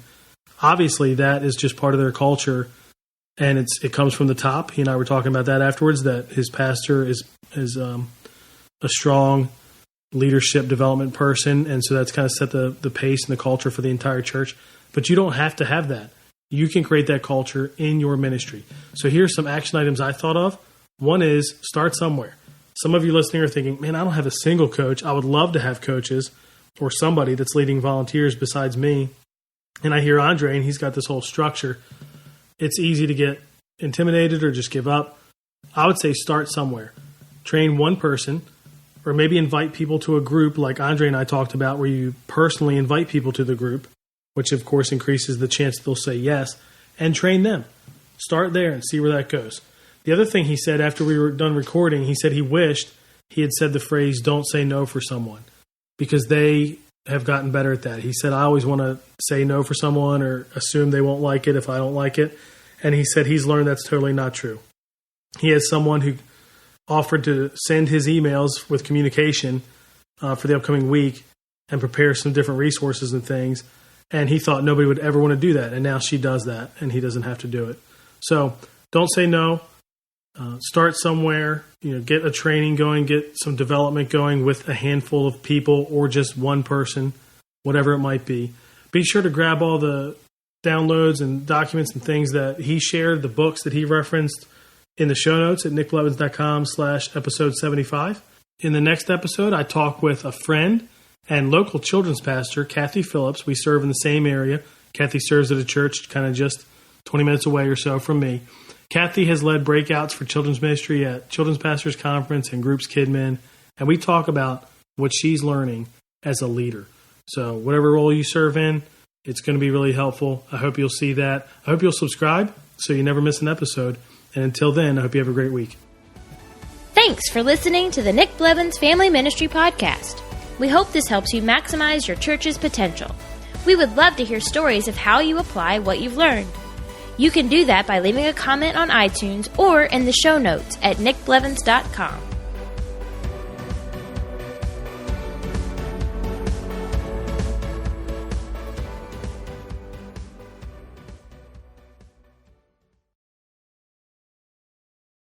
Speaker 2: Obviously, that is just part of their culture, and it comes from the top. He and I were talking about that afterwards, that his pastor is a strong leadership development person, and so that's kind of set the pace and the culture for the entire church. But you don't have to have that. You can create that culture in your ministry. So here's some action items I thought of. One is start somewhere. Some of you listening are thinking, man, I don't have a single coach. I would love to have coaches or somebody that's leading volunteers besides me. And I hear Andrae, and he's got this whole structure. It's easy to get intimidated or just give up. I would say start somewhere. Train one person, or maybe invite people to a group like Andrae and I talked about, where you personally invite people to the group, which of course increases the chance they'll say yes, and train them. Start there and see where that goes. The other thing he said after we were done recording, he said he wished he had said the phrase, don't say no for someone, because they have gotten better at that. He said, I always want to say no for someone or assume they won't like it if I don't like it. And he said he's learned that's totally not true. He has someone who offered to send his emails with communication for the upcoming week and prepare some different resources and things. And he thought nobody would ever want to do that. And now she does that, and he doesn't have to do it. So don't say no. Start somewhere, get a training going, get some development going with a handful of people or just one person, whatever it might be. Be sure to grab all the downloads and documents and things that he shared, the books that he referenced in the show notes at nickblevins.com/episode 75. In the next episode, I talk with a friend and local children's pastor, Kathy Phillips. We serve in the same area. Kathy serves at a church kind of just 20 minutes away or so from me. Kathy has led breakouts for children's ministry at Children's Pastors Conference and Groups KidMin, and we talk about what she's learning as a leader. So whatever role you serve in, it's going to be really helpful. I hope you'll see that. I hope you'll subscribe so you never miss an episode. And until then, I hope you have a great week.
Speaker 1: Thanks for listening to the Nick Blevins Family Ministry Podcast. We hope this helps you maximize your church's potential. We would love to hear stories of how you apply what you've learned. You can do that by leaving a comment on iTunes or in the show notes at nickblevins.com.